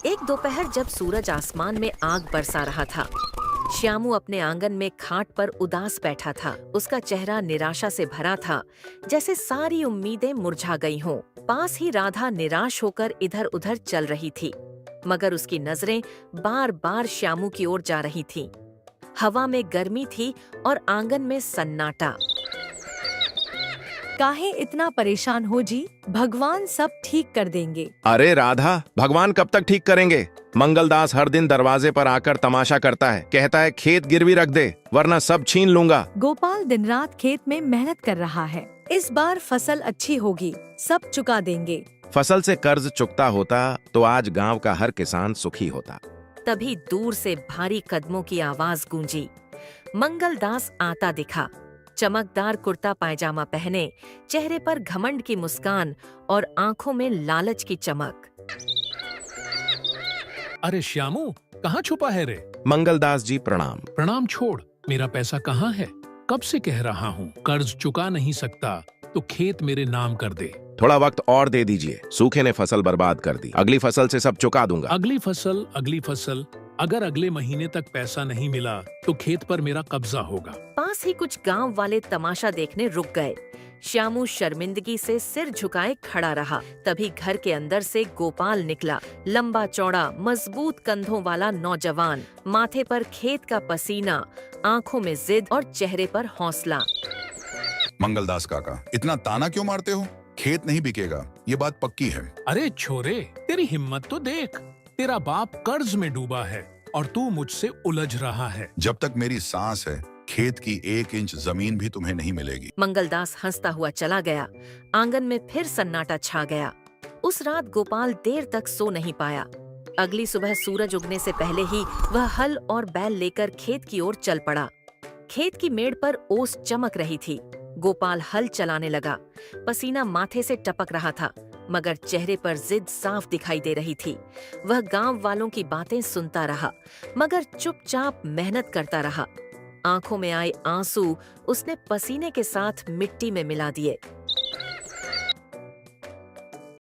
एक दोपहर जब सूरज आसमान में आग बरसा रहा था, श्यामू अपने आंगन में खाट पर उदास बैठा था। उसका चेहरा निराशा से भरा था, जैसे सारी उम्मीदें मुरझा गई हों। पास ही राधा निराश होकर इधर उधर चल रही थी, मगर उसकी नजरें बार बार श्यामू की ओर जा रही थीं। हवा में गर्मी थी और आंगन में सन्नाटा। काहे इतना परेशान हो जी? भगवान सब ठीक कर देंगे। अरे राधा, भगवान कब तक ठीक करेंगे? मंगलदास हर दिन दरवाजे पर आकर तमाशा करता है, कहता है खेत गिरवी रख दे वरना सब छीन लूंगा। गोपाल दिन रात खेत में मेहनत कर रहा है। इस बार फसल अच्छी होगी, सब चुका देंगे। फसल से कर्ज चुकता होता तो आज गांव का हर किसान सुखी होता। तभी दूर से भारी कदमों की आवाज गूंजी। मंगलदास आता दिखा, चमकदार कुर्ता पायजामा पहने, चेहरे पर घमंड की मुस्कान और आंखों में लालच की चमक। अरे श्यामू, कहाँ छुपा है रे? मंगलदास जी प्रणाम। प्रणाम छोड़, मेरा पैसा कहाँ है? कब से कह रहा हूँ, कर्ज चुका नहीं सकता तो खेत मेरे नाम कर दे। थोड़ा वक्त और दे दीजिए, सूखे ने फसल बर्बाद कर दी, अगली फसल से सब चुका दूंगा। अगली फसल, अगर अगले महीने तक पैसा नहीं मिला तो खेत पर मेरा कब्जा होगा। पास ही कुछ गांव वाले तमाशा देखने रुक गए। श्यामू शर्मिंदगी से सिर झुकाए खड़ा रहा। तभी घर के अंदर से गोपाल निकला, लंबा चौड़ा मजबूत कंधों वाला नौजवान, माथे पर खेत का पसीना, आंखों में जिद और चेहरे पर हौसला। मंगलदास काका, इतना ताना क्यों मारते हो? खेत नहीं बिकेगा, ये बात पक्की है। अरे छोरे, तेरी हिम्मत तो देख। तेरा बाप कर्ज में डूबा है और तू मुझसे उलझ रहा है। जब तक मेरी सांस है, खेत की 1 इंच जमीन भी तुम्हें नहीं मिलेगी। मंगलदास हंसता हुआ चला गया। आंगन में फिर सन्नाटा छा गया। उस रात गोपाल देर तक सो नहीं पाया। अगली सुबह सूरज उगने से पहले ही वह हल और बैल लेकर खेत की ओर चल पड़ा। खेत की मेड़ पर ओस चमक रही थी। गोपाल हल चलाने लगा। पसीना माथे से टपक रहा था, मगर चेहरे पर जिद साफ दिखाई दे रही थी। वह गांव वालों की बातें सुनता रहा, मगर चुपचाप मेहनत करता रहा। आंखों में आए आंसू उसने पसीने के साथ मिट्टी में मिला दिए।